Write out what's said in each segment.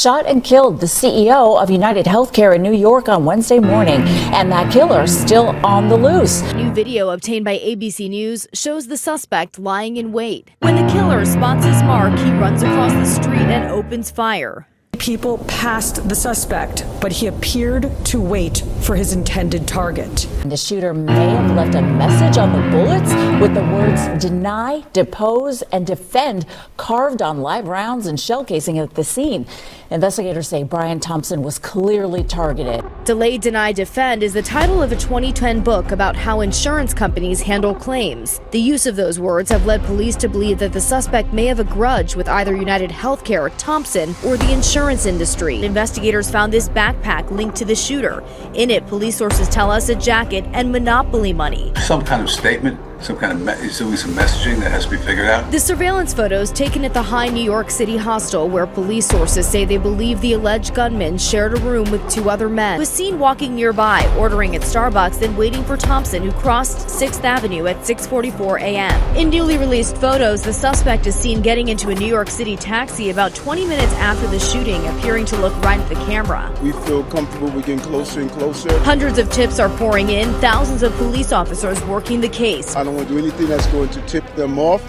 Shot and killed the CEO of UnitedHealthcare in New York on Wednesday morning, and that killer still on the loose. New video obtained by ABC News shows the suspect lying in wait. When the killer spots his mark, he runs across the street and opens fire. People passed the suspect, but he appeared to wait for his intended target. The shooter may have left a message on the bullets with the words deny, depose, and defend carved on live rounds and shell casing at the scene. Investigators say Brian Thompson was clearly targeted. Delay, Deny, Defend is the title of a 2010 book about how insurance companies handle claims. The use of those words have led police to believe that the suspect may have a grudge with either UnitedHealthcare, Thompson, or the insurance industry. Investigators found this backpack linked to the shooter. In it, police sources tell us, a jacket and Monopoly money. Some kind of statement, some kind of some messaging that has to be figured out. The surveillance photos taken at the High New York City hostel, where police sources say they believe the alleged gunman shared a room with two other men, was seen walking nearby, ordering at Starbucks, then waiting for Thompson, who crossed 6th Avenue at 6:44 a.m. In newly released photos, the suspect is seen getting into a New York City taxi about 20 minutes after the shooting, appearing to look right at the camera. We feel comfortable. We're getting closer and closer. Hundreds of tips are pouring in, thousands of police officers working the case. I don't want to do anything that's going to tip them off.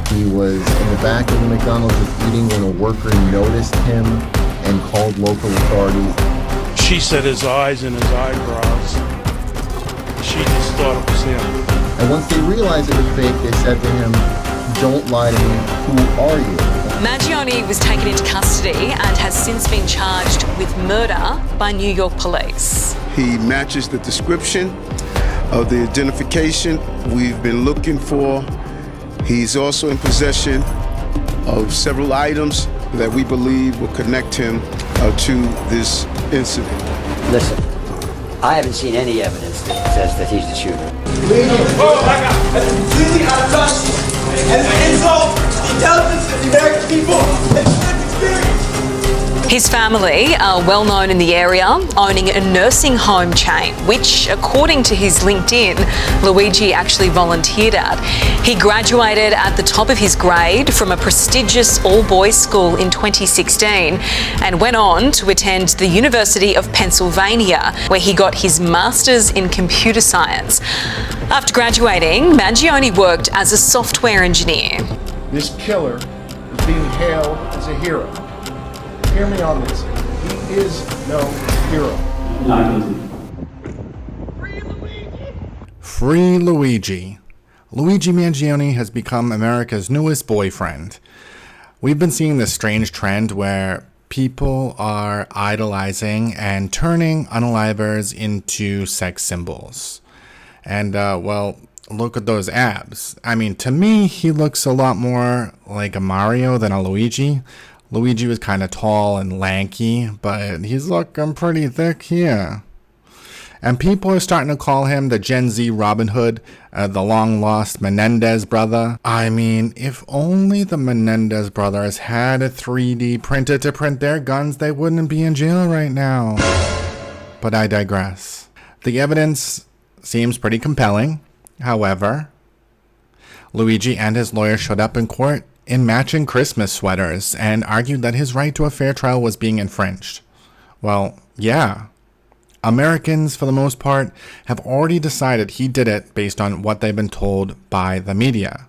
He was in the back of the McDonald's just eating when a worker noticed him and called local authorities. She said his eyes and his eyebrows. She just thought it was him. And once they realized it was fake, they said to him, "Don't lie to me. Who are you?" Mangione was taken into custody and has since been charged with murder by New York police. He matches the description of the identification we've been looking for. He's also in possession of several items that we believe will connect him to this incident. Listen, I haven't seen any evidence that says that he's the shooter. Oh my God, that's completely out of touch and an insult to the intelligence of the American people and lived experience. His family are well known in the area, owning a nursing home chain, which, according to his LinkedIn, Luigi actually volunteered at. He graduated at the top of his grade from a prestigious all-boys school in 2016 and went on to attend the University of Pennsylvania, where he got his master's in computer science. After graduating, Mangione worked as a software engineer. This killer is being hailed as a hero. Hear me on this. He is no hero. Free Luigi. Luigi Mangione has become America's newest boyfriend. We've been seeing this strange trend where people are idolizing and turning unalivers into sex symbols. And, well, look at those abs. I mean, to me, he looks a lot more like a Mario than a Luigi. Luigi was kind of tall and lanky, but he's looking pretty thick here. And people are starting to call him the Gen Z Robin Hood, the long-lost Menendez brother. I mean, if only the Menendez brothers had a 3D printer to print their guns, they wouldn't be in jail right now. But I digress. The evidence seems pretty compelling. However, Luigi and his lawyer showed up in court in matching Christmas sweaters and argued that his right to a fair trial was being infringed. Well, yeah. Americans, for the most part, have already decided he did it based on what they've been told by the media.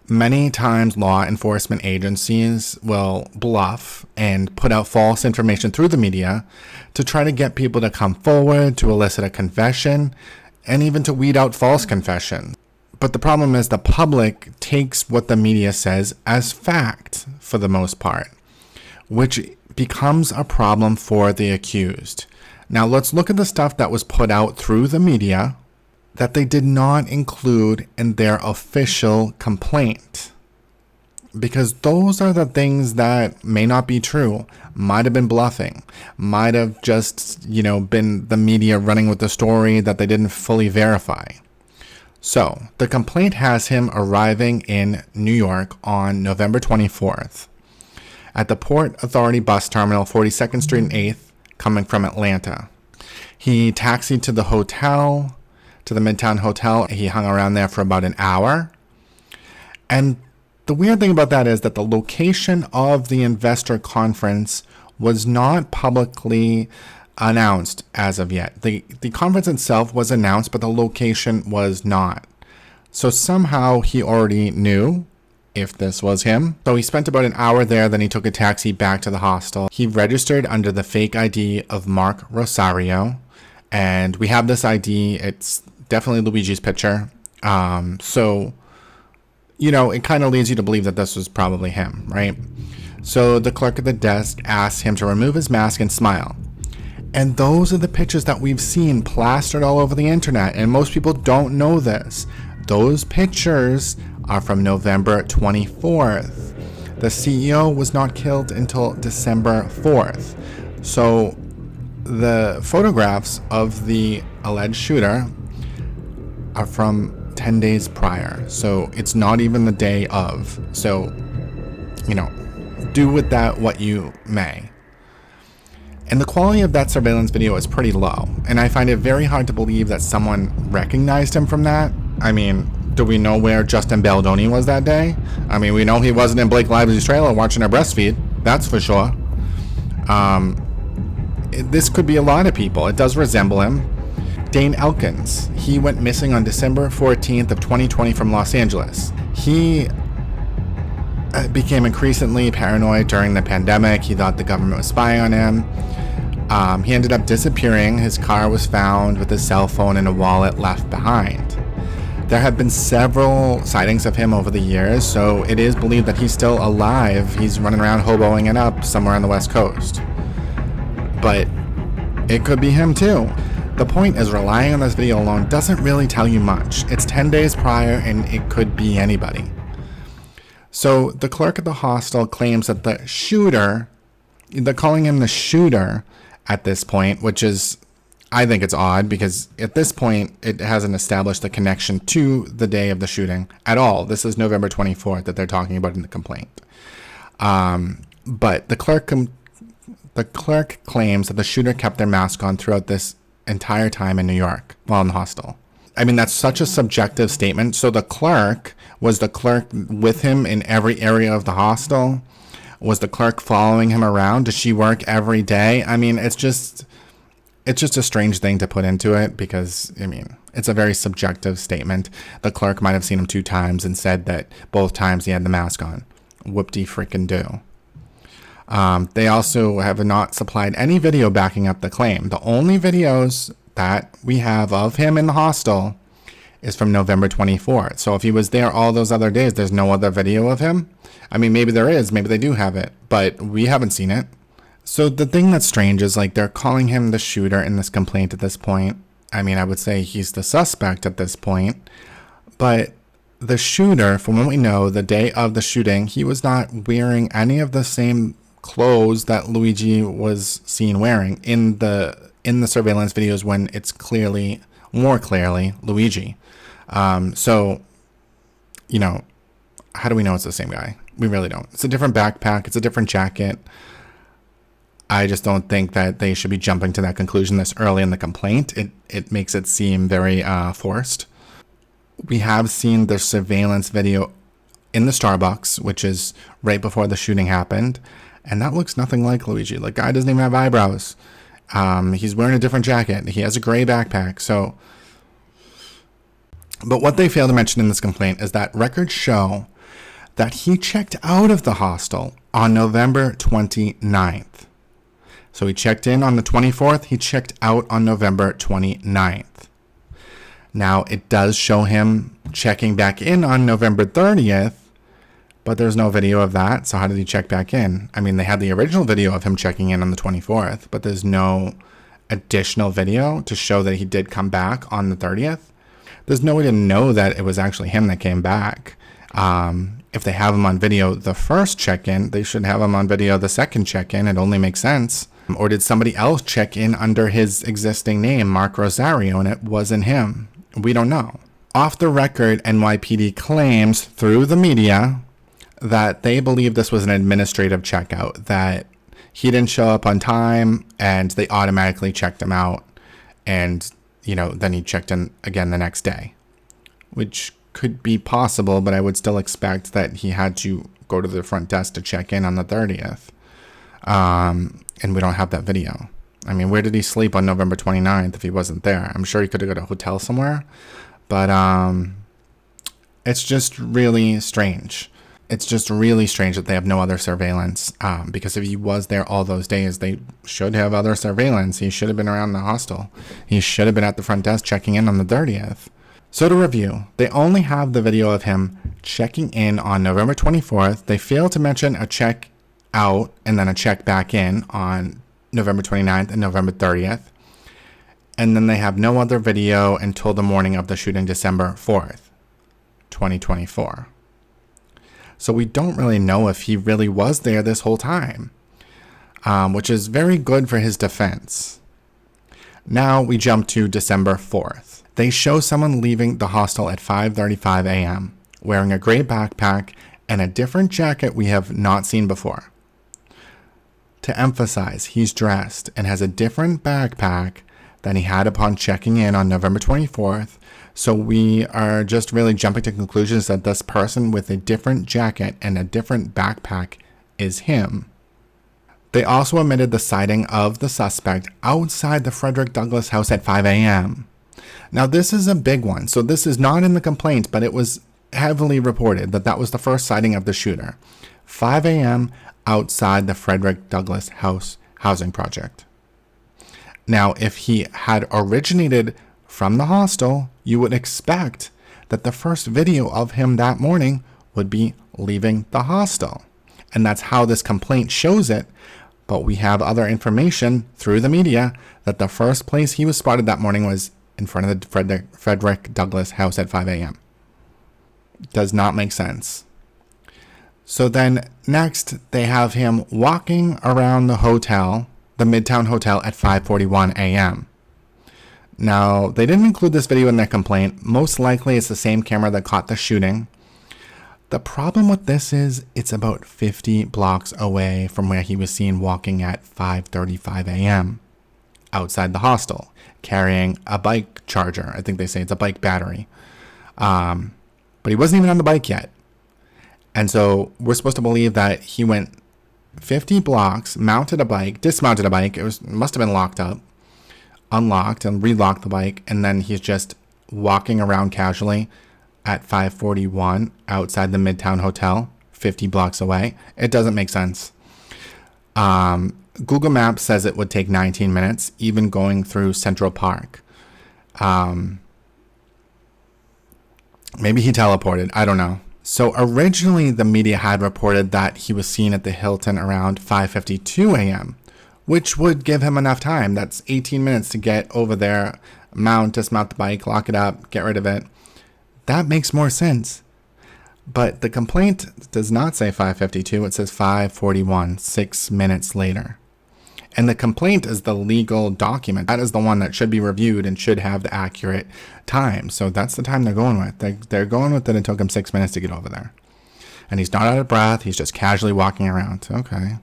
Many times law enforcement agencies will bluff and put out false information through the media to try to get people to come forward, to elicit a confession, and even to weed out false confessions. But the problem is the public takes what the media says as fact for the most part, which becomes a problem for the accused. Now let's look at the stuff that was put out through the media that they did not include in their official complaint. Because those are the things that may not be true, might have been bluffing, might have just, been the media running with the story that they didn't fully verify. So, the complaint has him arriving in New York on November 24th at the Port Authority bus terminal, 42nd Street and 8th, coming from Atlanta. He taxied to the hotel, to the Midtown Hotel. He hung around there for about an hour. And the weird thing about that is that the location of the investor conference was not publicly announced as of yet. The conference itself was announced, but the location was not. So somehow he already knew if this was him. So he spent about an hour there, then he took a taxi back to the hostel. He registered under the fake ID of Mark Rosario, and we have this ID. It's definitely Luigi's picture. So, you know, it kind of leads you to believe that this was probably him, right? So the clerk at the desk asked him to remove his mask and smile. And those are the pictures that we've seen plastered all over the internet, and most people don't know this. Those pictures are from November 24th. The CEO was not killed until December 4th. So the photographs of the alleged shooter are from 10 days prior. So it's not even the day of. So, you know, do with that what you may. And the quality of that surveillance video is pretty low. And I find it very hard to believe that someone recognized him from that. I mean, do we know where Justin Baldoni was that day? I mean, we know he wasn't in Blake Lively's trailer watching her breastfeed. That's for sure. This could be a lot of people. It does resemble him. Dane Elkins. He went missing on December 14th of 2020 from Los Angeles. He became increasingly paranoid during the pandemic. He thought the government was spying on him. He ended up disappearing. His car was found with his cell phone and a wallet left behind. There have been several sightings of him over the years, so it is believed that he's still alive. He's running around hoboing it up somewhere on the West Coast. But it could be him too. The point is, relying on this video alone doesn't really tell you much. It's 10 days prior and it could be anybody. So the clerk at the hostel claims that the shooter, they're calling him the shooter at this point, which is, I think it's odd because at this point it hasn't established the connection to the day of the shooting at all. This is November 24th that they're talking about in the complaint. But the clerk claims that the shooter kept their mask on throughout this entire time in New York while in the hostel. I mean, that's such a subjective statement. So the clerk, was the clerk with him in every area of the hostel? Was the clerk following him around? Does she work every day? I mean, it's just a strange thing to put into it because, I mean, it's a very subjective statement. The clerk might have seen him 2 times and said that both times he had the mask on. Whoop-de-frickin-do. They also have not supplied any video backing up the claim. The only videos that we have of him in the hostel is from November 24th. So if he was there all those other days, there's no other video of him. I mean, maybe there is, maybe they do have it, but we haven't seen it. So the thing that's strange is, like, they're calling him the shooter in this complaint at this point. I mean, I would say he's the suspect at this point, but the shooter, from what we know, the day of the shooting, he was not wearing any of the same clothes that Luigi was seen wearing in the surveillance videos when it's more clearly Luigi. So, you know, how do we know it's the same guy? We really don't. It's a different backpack. It's a different jacket. I just don't think that they should be jumping to that conclusion this early in the complaint. It makes it seem very forced. We have seen the surveillance video in the Starbucks, which is right before the shooting happened. And that looks nothing like Luigi. The guy doesn't even have eyebrows. He's wearing a different jacket. He has a gray backpack. So, but what they fail to mention in this complaint is that records show that he checked out of the hostel on November 29th. So he checked in on the 24th. He checked out on November 29th. Now, it does show him checking back in on November 30th, but there's no video of that. So how did he check back in? I mean, they had the original video of him checking in on the 24th, but there's no additional video to show that he did come back on the 30th. There's no way to know that it was actually him that came back. If they have him on video the first check-in, they should have him on video the second check-in. It only makes sense. Or did somebody else check in under his existing name, Mark Rosario, and it wasn't him? We don't know. Off the record, NYPD claims through the media that they believe this was an administrative checkout, that he didn't show up on time and they automatically checked him out. And, you know, then he checked in again the next day, which could be possible, but I would still expect that he had to go to the front desk to check in on the 30th. and we don't have that video. I mean, where did he sleep on November 29th if he wasn't there? I'm sure he could have got a hotel somewhere, but it's just really strange. It's just really strange that they have no other surveillance, because if he was there all those days, they should have other surveillance. He should have been around the hostel. He should have been at the front desk checking in on the 30th. So to review, they only have the video of him checking in on November 24th. They fail to mention a check out and then a check back in on November 29th and November 30th. And then they have no other video until the morning of the shooting, December 4th, 2024. So we don't really know if he really was there this whole time, which is very good for his defense. Now we jump to December 4th. They show someone leaving the hostel at 5:35 a.m. wearing a gray backpack and a different jacket we have not seen before. To emphasize, he's dressed and has a different backpack than he had upon checking in on November 24th. So we are just really jumping to conclusions that this person with a different jacket and a different backpack is him. They also omitted the sighting of the suspect outside the Frederick Douglass house at 5 a.m. Now this is a big one. So this is not in the complaint, but it was heavily reported that that was the first sighting of the shooter. 5 a.m. outside the Frederick Douglass housing project. Now, if he had originated from the hostel, you would expect that the first video of him that morning would be leaving the hostel. And that's how this complaint shows it. But we have other information through the media that the first place he was spotted that morning was in front of the Frederick Douglass house at 5 a.m. Does not make sense. So then next they have him walking around the hotel, the Midtown Hotel, at 5:41 a.m. Now, they didn't include this video in their complaint. Most likely it's the same camera that caught the shooting. The problem with this is it's about 50 blocks away from where he was seen walking at 5:35 a.m. outside the hostel, carrying a bike charger. I think they say it's a bike battery. But he wasn't even on the bike yet. And so we're supposed to believe that he went 50 blocks, mounted a bike, dismounted a bike. It must have been locked up, unlocked and relocked the bike. And then he's just walking around casually at 5:41 outside the Midtown Hotel, 50 blocks away. It doesn't make sense. Google Maps says it would take 19 minutes, even going through Central Park. Maybe he teleported. I don't know. So originally the media had reported that he was seen at the Hilton around 5:52 a.m., which would give him enough time. That's 18 minutes to get over there, dismount the bike, lock it up, get rid of it. That makes more sense. But the complaint does not say 5:52. It says 5:41, 6 minutes later. And the complaint is the legal document. That is the one that should be reviewed and should have the accurate time. So that's the time they're going with. They're going with that it took him 6 minutes to get over there. And he's not out of breath. He's just casually walking around. Okay.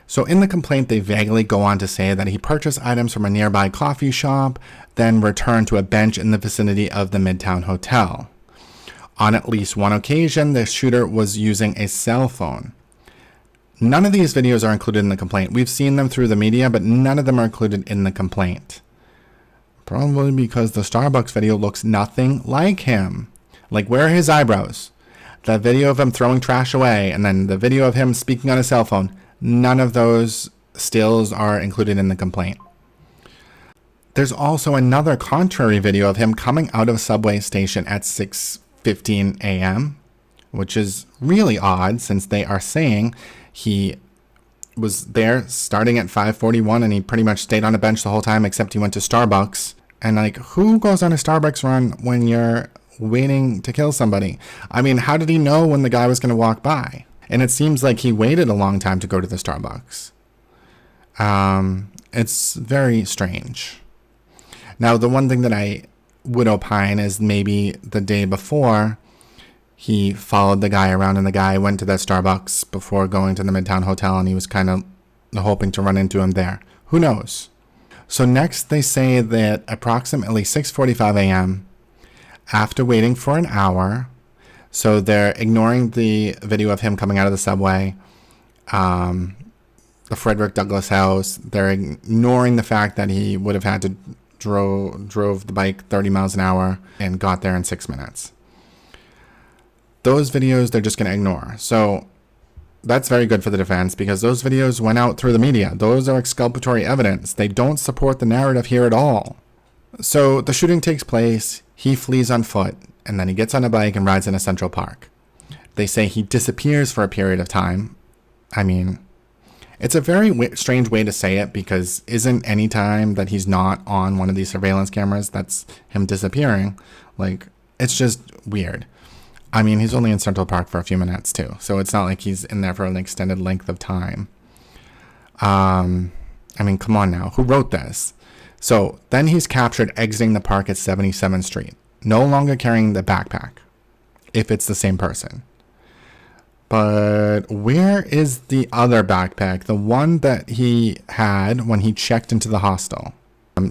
So in the complaint, they vaguely go on to say that he purchased items from a nearby coffee shop, then returned to a bench in the vicinity of the Midtown Hotel. On at least one occasion, the shooter was using a cell phone. None of these videos are included in the complaint. We've seen them through the media, but none of them are included in the complaint. Probably because the Starbucks video looks nothing like him. Like, where are his eyebrows? The video of him throwing trash away, and then the video of him speaking on his cell phone. None of those stills are included in the complaint. There's also another contrary video of him coming out of a subway station at 6:15 a.m., which is really odd since they are saying he was there starting at 5:41 and he pretty much stayed on a bench the whole time except he went to Starbucks. And like, who goes on a Starbucks run when you're waiting to kill somebody? I mean, how did he know when the guy was going to walk by? And it seems like he waited a long time to go to the Starbucks. It's very strange. Now, the one thing that I would opine is maybe the day before he followed the guy around and the guy went to that Starbucks before going to the Midtown Hotel and he was kind of hoping to run into him there. Who knows? So next they say that approximately 6:45 a.m., after waiting for an hour, so they're ignoring the video of him coming out of the subway, the Frederick Douglass house. They're ignoring the fact that he would have had to drove the bike 30 miles an hour and got there in 6 minutes. Those videos they're just going to ignore. So that's very good for the defense because those videos went out through the media. Those are exculpatory evidence. They don't support the narrative here at all. So the shooting takes place, he flees on foot, and then he gets on a bike and rides in a Central Park. They say he disappears for a period of time. I mean, it's a very strange way to say it because isn't any time that he's not on one of these surveillance cameras, that's him disappearing. Like, it's just weird. I mean, he's only in Central Park for a few minutes too, so it's not like he's in there for an extended length of time. I mean, come on now. Who wrote this? So then he's captured exiting the park at 77th Street, no longer carrying the backpack, if it's the same person. But where is the other backpack? The one that he had when he checked into the hostel.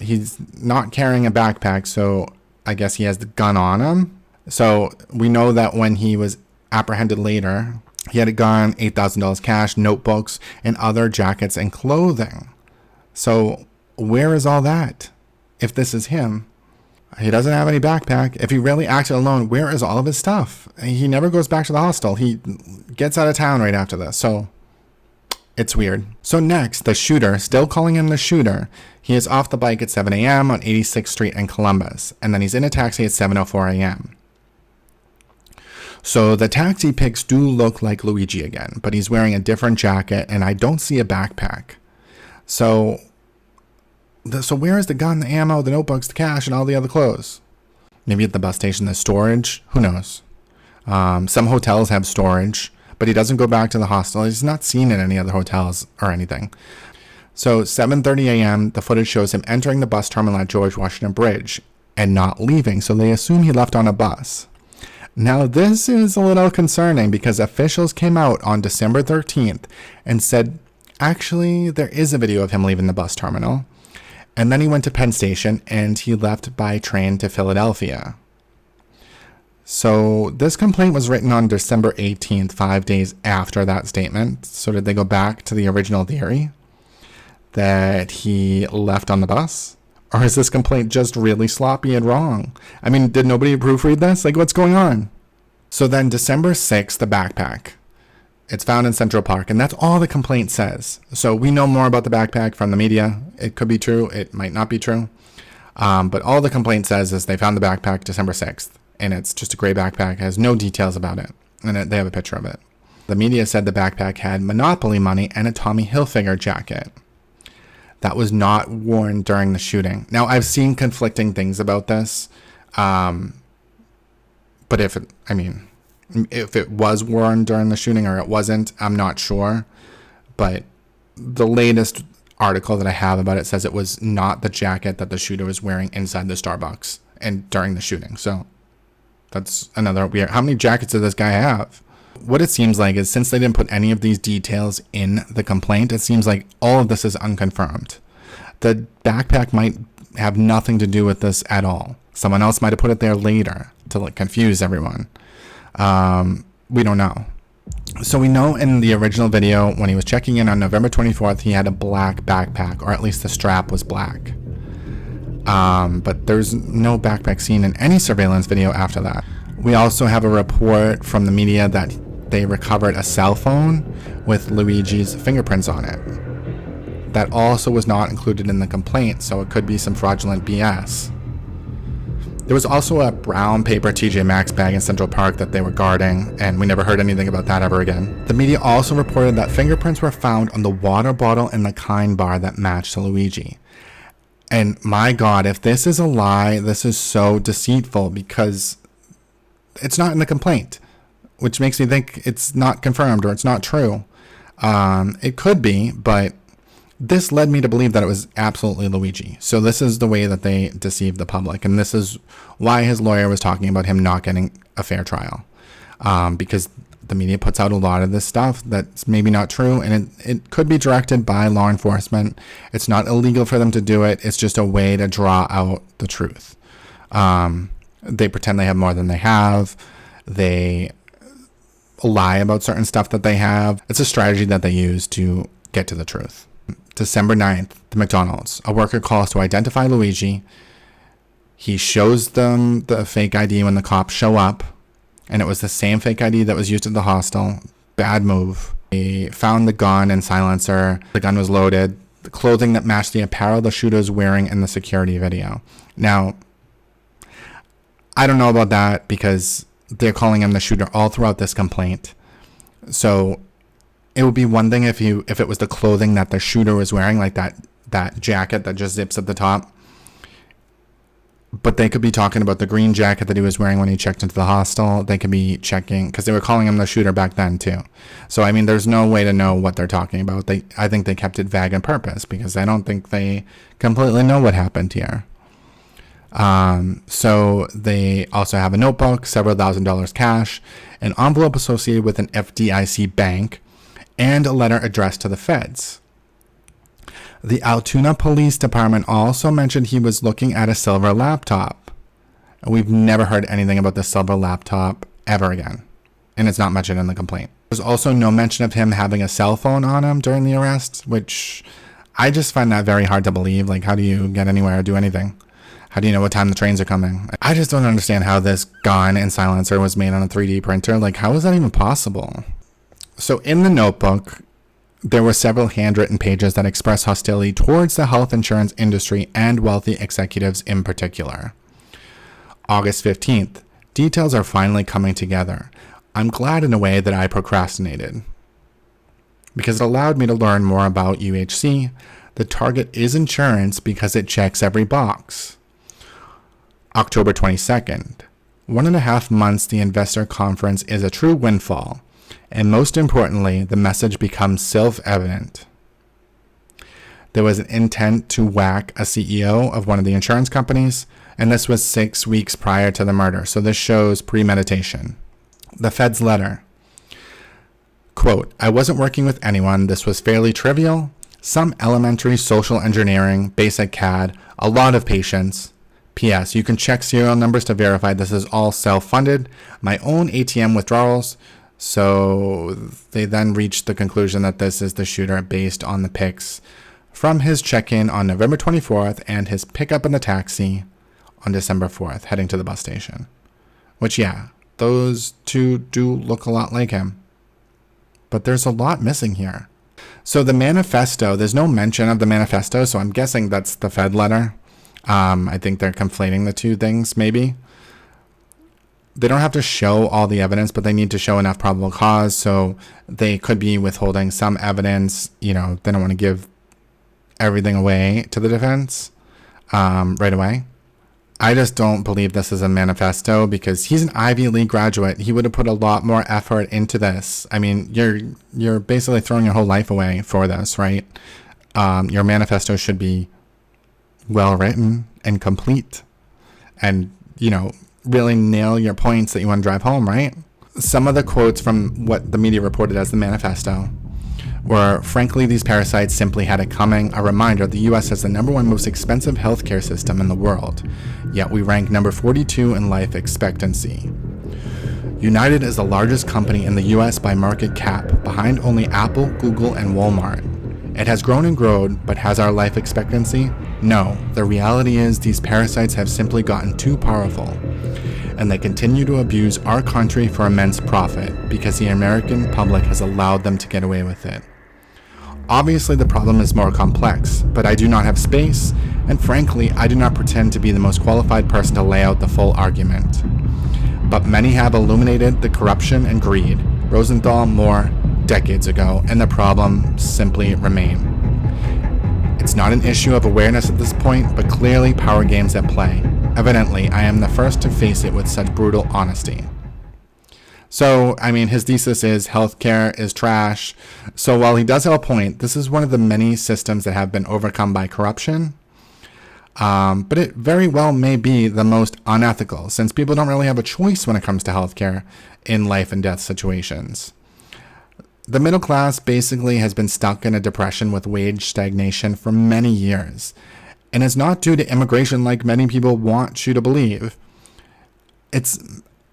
He's not carrying a backpack, so I guess he has the gun on him. So we know that when he was apprehended later, he had a gun, $8,000 cash, notebooks, and other jackets and clothing. So where is all that? If this is him, he doesn't have any backpack. If he really acted alone, where is all of his stuff? He never goes back to the hostel. He gets out of town right after this. So it's weird. So next, the shooter, still calling him the shooter, he is off the bike at 7 a.m. on 86th Street in Columbus. And then he's in a taxi at 7:04 a.m. So the taxi pics do look like Luigi again, but he's wearing a different jacket and I don't see a backpack. So where is the gun, the ammo, the notebooks, the cash, and all the other clothes? Maybe at the bus station there's storage. Who knows? Some hotels have storage, but he doesn't go back to the hostel. He's not seen in any other hotels or anything. So 7:30 a.m., the footage shows him entering the bus terminal at George Washington Bridge and not leaving, so they assume he left on a bus. Now, this is a little concerning because officials came out on December 13th and said, actually, there is a video of him leaving the bus terminal. And then he went to Penn Station and he left by train to Philadelphia. So this complaint was written on December 18th, 5 days after that statement. So did they go back to the original theory that he left on the bus? Or is this complaint just really sloppy and wrong? I mean, did nobody proofread this? Like, what's going on? So then December 6th, the backpack. It's found in Central Park, and that's all the complaint says. So we know more about the backpack from the media. It could be true. It might not be true. But all the complaint says is they found the backpack December 6th, and it's just a gray backpack. It has no details about it, and they have a picture of it. The media said the backpack had Monopoly money and a Tommy Hilfiger jacket. That was not worn during the shooting. Now, I've seen conflicting things about this. But if it was worn during the shooting or it wasn't, I'm not sure. But the latest article that I have about it says it was not the jacket that the shooter was wearing inside the Starbucks and during the shooting. So that's another weird. How many jackets does this guy have? What it seems like is since they didn't put any of these details in the complaint, it seems like all of this is unconfirmed. The backpack might have nothing to do with this at all. Someone else might have put it there later to confuse everyone. We don't know. So we know in the original video when he was checking in on November 24th, he had a black backpack, or at least the strap was black. But there's no backpack seen in any surveillance video after that. We also have a report from the media that they recovered a cell phone with Luigi's fingerprints on it. That also was not included in the complaint, so it could be some fraudulent BS. There was also a brown paper TJ Maxx bag in Central Park that they were guarding, and we never heard anything about that ever again. The media also reported that fingerprints were found on the water bottle in the Kind bar that matched Luigi. And my God, if this is a lie, this is so deceitful because it's not in the complaint, which makes me think it's not confirmed or it's not true. It could be, but this led me to believe that it was absolutely Luigi. So this is the way that they deceived the public. And this is why his lawyer was talking about him not getting a fair trial. Because the media puts out a lot of this stuff that's maybe not true. And it could be directed by law enforcement. It's not illegal for them to do it. It's just a way to draw out the truth. They pretend they have more than they have. They lie about certain stuff that they have. It's a strategy that they use to get to the truth. December 9th, the McDonald's. A worker calls to identify Luigi. He shows them the fake ID when the cops show up, and it was the same fake ID that was used at the hostel. Bad move. They found the gun and silencer. The gun was loaded. The clothing that matched the apparel the shooter was wearing in the security video. Now, I don't know about that because they're calling him the shooter all throughout this complaint. So it would be one thing if it was the clothing that the shooter was wearing, like that jacket that just zips at the top. But they could be talking about the green jacket that he was wearing when he checked into the hostel. They could be checking, because they were calling him the shooter back then too. So, I mean, there's no way to know what they're talking about. I think they kept it vague on purpose because I don't think they completely know what happened here. So they also have a notebook, several $1,000s cash, an envelope associated with an FDIC bank, and a letter addressed to the feds. The Altoona Police Department also mentioned he was looking at a silver laptop. We've never heard anything about the silver laptop ever again, and it's not mentioned in the complaint. There's also no mention of him having a cell phone on him during the arrest, which I just find that very hard to believe. Like, how do you get anywhere or do anything? How do you know what time the trains are coming? I just don't understand how this gun and silencer was made on a 3D printer. Like, how is that even possible? So in the notebook, there were several handwritten pages that express hostility towards the health insurance industry and wealthy executives in particular. August 15th, details are finally coming together. I'm glad in a way that I procrastinated, because it allowed me to learn more about UHC. The target is insurance because it checks every box. October 22nd, 1.5 months the investor conference is a true windfall. And most importantly, the message becomes self-evident. There was an intent to whack a CEO of one of the insurance companies, and this was 6 weeks prior to the murder, so this shows premeditation. The Fed's letter. Quote, I wasn't working with anyone. This was fairly trivial. Some elementary social engineering, basic CAD, a lot of patience. P.S. You can check serial numbers to verify this is all self-funded. My own ATM withdrawals. So they then reached the conclusion that this is the shooter based on the pics from his check-in on November 24th and his pickup in the taxi on December 4th, heading to the bus station. Which, yeah, those two do look a lot like him. But there's a lot missing here. So the manifesto, there's no mention of the manifesto, so I'm guessing that's the Fed letter. I think they're conflating the two things, maybe. They don't have to show all the evidence, but they need to show enough probable cause, so they could be withholding some evidence. You know, they don't want to give everything away to the defense right away. I just don't believe this is a manifesto because he's an Ivy League graduate. He would have put a lot more effort into this. I mean, you're basically throwing your whole life away for this, right? Your manifesto should be well written and complete, and you know, really nail your points that you want to drive home, right? Some of the quotes from what the media reported as the manifesto were, frankly, these parasites simply had it coming. A reminder, the U.S. has the #1 most expensive healthcare system in the world, yet we rank number 42 in life expectancy. United is the largest company in the U.S. by market cap, behind only Apple, Google, and Walmart. It has grown and grown, but has our life expectancy? No. The reality is these parasites have simply gotten too powerful, and they continue to abuse our country for immense profit because the American public has allowed them to get away with it. Obviously, the problem is more complex, but I do not have space, and frankly, I do not pretend to be the most qualified person to lay out the full argument. But many have illuminated the corruption and greed, Rosenthal, Moore, decades ago, and the problem simply remain. It's not an issue of awareness at this point, but clearly power games at play. Evidently, I am the first to face it with such brutal honesty. So, I mean, his thesis is healthcare is trash. So while he does have a point, this is one of the many systems that have been overcome by corruption. But it very well may be the most unethical, since people don't really have a choice when it comes to healthcare in life and death situations. The middle class basically has been stuck in a depression with wage stagnation for many years. And it's not due to immigration like many people want you to believe.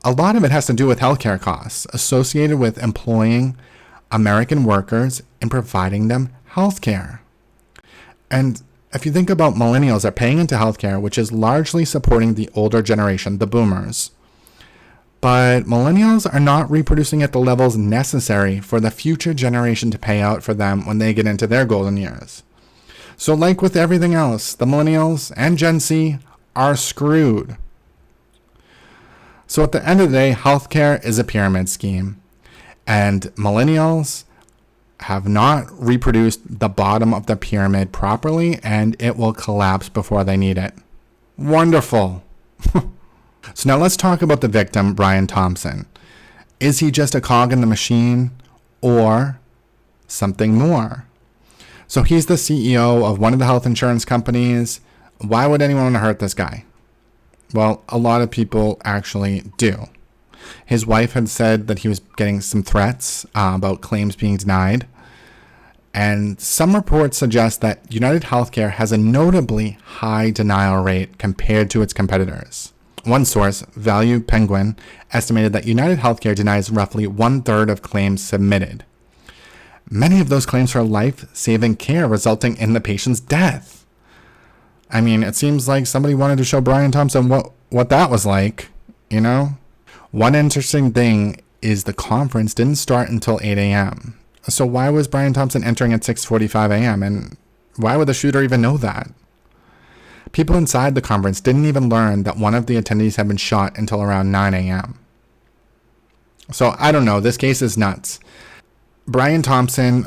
A lot of it has to do with healthcare costs associated with employing American workers and providing them healthcare. And if you think about millennials are paying into healthcare, which is largely supporting the older generation, the boomers. But millennials are not reproducing at the levels necessary for the future generation to pay out for them when they get into their golden years. So like with everything else, the millennials and Gen Z are screwed. So at the end of the day, healthcare is a pyramid scheme. And millennials have not reproduced the bottom of the pyramid properly, and it will collapse before they need it. Wonderful. So now let's talk about the victim, Brian Thompson. Is he just a cog in the machine or something more? So he's the CEO of one of the health insurance companies. Why would anyone want to hurt this guy? Well, a lot of people actually do. His wife had said that he was getting some threats about claims being denied. And some reports suggest that UnitedHealthcare has a notably high denial rate compared to its competitors. One source, Value Penguin, estimated that UnitedHealthcare denies roughly 1/3 of claims submitted. Many of those claims for life-saving care resulting in the patient's death. I mean, it seems like somebody wanted to show Brian Thompson what that was like, you know? One interesting thing is the conference didn't start until 8 a.m. So why was Brian Thompson entering at 6:45 a.m.? And why would the shooter even know that? People inside the conference didn't even learn that one of the attendees had been shot until around 9 a.m. So I don't know. This case is nuts. Brian Thompson,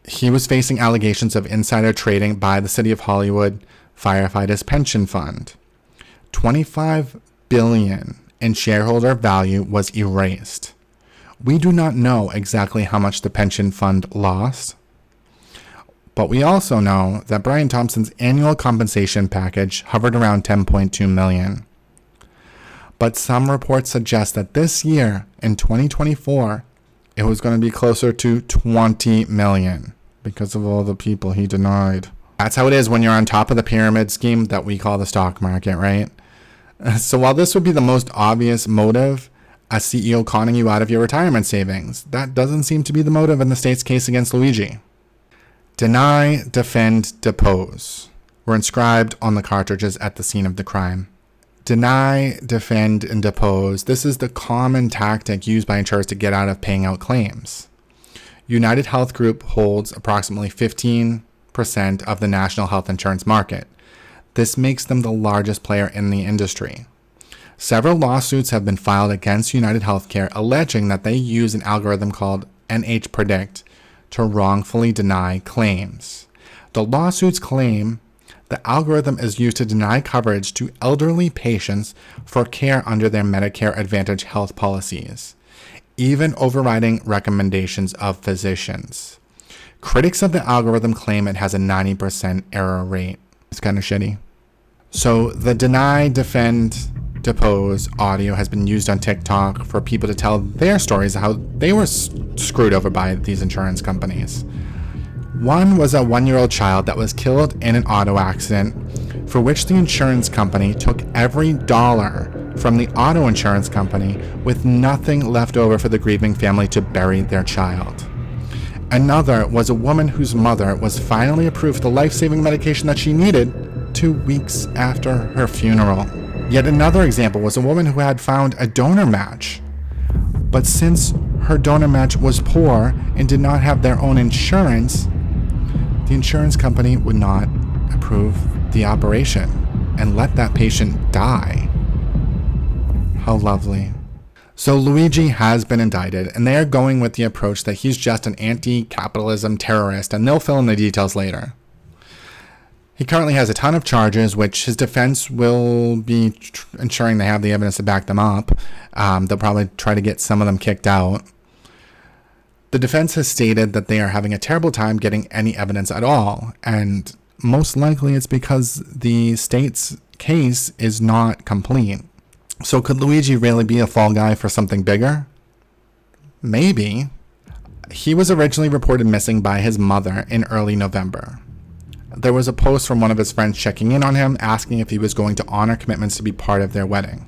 he was facing allegations of insider trading by the City of Hollywood Firefighters Pension Fund. $25 billion in shareholder value was erased. We do not know exactly how much the pension fund lost, but we also know that Brian Thompson's annual compensation package hovered around $10.2 million. But some reports suggest that this year, in 2024, it was going to be closer to $20 million because of all the people he denied. That's how it is when you're on top of the pyramid scheme that we call the stock market, right? So while this would be the most obvious motive, a CEO conning you out of your retirement savings, that doesn't seem to be the motive in the state's case against Luigi. Deny, defend, depose were inscribed on the cartridges at the scene of the crime. Deny, defend, and depose. This is the common tactic used by insurers to get out of paying out claims. United Health Group holds approximately 15% of the national health insurance market. This makes them the largest player in the industry. Several lawsuits have been filed against UnitedHealthcare alleging that they use an algorithm called NH-Predict to wrongfully deny claims. The lawsuits claim the algorithm is used to deny coverage to elderly patients for care under their Medicare Advantage health policies, even overriding recommendations of physicians. Critics of the algorithm claim it has a 90% error rate. It's kind of shitty. So the deny, defend, depose audio has been used on TikTok for people to tell their stories of how they were screwed over by these insurance companies. One was a 1-year-old child that was killed in an auto accident for which the insurance company took every dollar from the auto insurance company with nothing left over for the grieving family to bury their child. Another was a woman whose mother was finally approved the life-saving medication that she needed 2 weeks after her funeral. Yet another example was a woman who had found a donor match, but since her donor match was poor and did not have their own insurance, the insurance company would not approve the operation and let that patient die. How lovely. So Luigi has been indicted, and they are going with the approach that he's just an anti-capitalism terrorist, and they'll fill in the details later. He currently has a ton of charges, which his defense will be ensuring they have the evidence to back them up. They'll probably try to get some of them kicked out. The defense has stated that they are having a terrible time getting any evidence at all, and most likely it's because the state's case is not complete. So could Luigi really be a fall guy for something bigger? Maybe. He was originally reported missing by his mother in early November. There was a post from one of his friends checking in on him, asking if he was going to honor commitments to be part of their wedding.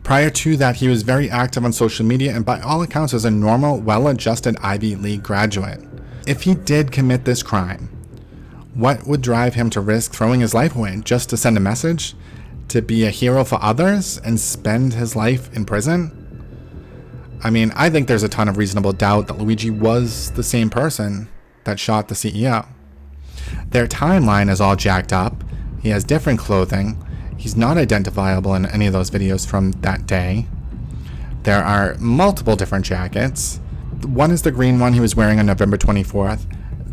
Prior to that, he was very active on social media and by all accounts was a normal, well-adjusted Ivy League graduate. If he did commit this crime, what would drive him to risk throwing his life away just to send a message? To be a hero for others and spend his life in prison? I mean, I think there's a ton of reasonable doubt that Luigi was the same person that shot the CEO. Their timeline is all jacked up. He has different clothing. He's not identifiable in any of those videos from that day. There are multiple different jackets. One is the green one he was wearing on November 24th.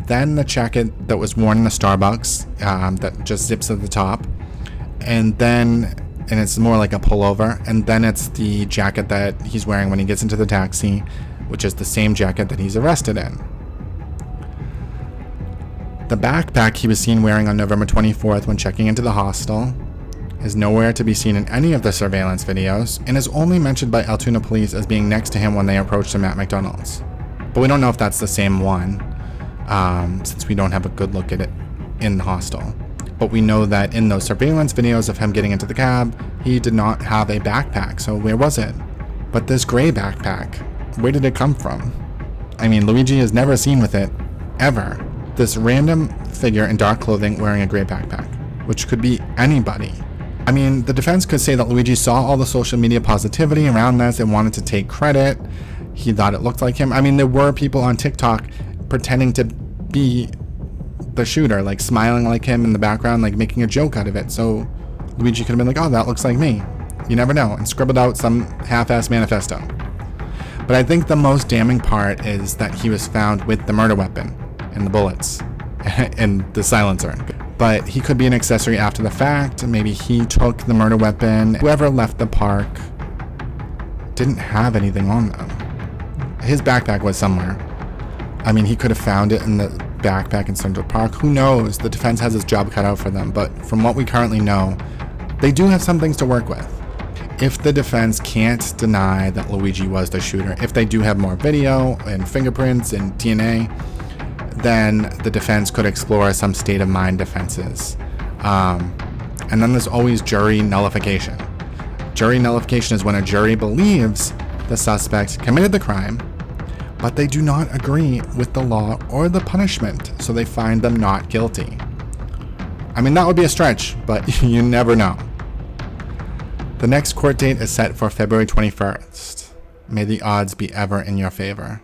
Then the jacket that was worn in the Starbucks that just zips at the top. And it's more like a pullover. And then it's the jacket that he's wearing when he gets into the taxi, which is the same jacket that he's arrested in. The backpack he was seen wearing on November 24th when checking into the hostel is nowhere to be seen in any of the surveillance videos and is only mentioned by Altoona police as being next to him when they approached him at McDonald's. But we don't know if that's the same one, since we don't have a good look at it in the hostel. But we know that in those surveillance videos of him getting into the cab, he did not have a backpack, so where was it? But this gray backpack, where did it come from? I mean, Luigi is never seen with it, ever. This random figure in dark clothing wearing a gray backpack, which could be anybody. I mean, the defense could say that Luigi saw all the social media positivity around this and wanted to take credit. He thought it looked like him. I mean, there were people on TikTok pretending to be the shooter, like smiling like him in the background, like making a joke out of it. So Luigi could have been like, oh, that looks like me. You never know, and scribbled out some half-assed manifesto. But I think the most damning part is that he was found with the murder weapon and the bullets and the silencer. But he could be an accessory after the fact. Maybe he took the murder weapon. Whoever left the park didn't have anything on them. His backpack was somewhere. I mean, he could have found it in the backpack in Central Park. Who knows? The defense has his job cut out for them. But from what we currently know, they do have some things to work with. If the defense can't deny that Luigi was the shooter, if they do have more video and fingerprints and DNA, then the defense could explore some state of mind defenses. And then there's always jury nullification. Jury nullification is when a jury believes the suspect committed the crime, but they do not agree with the law or the punishment, so they find them not guilty. I mean, that would be a stretch, but you never know. The next court date is set for February 21st. May the odds be ever in your favor.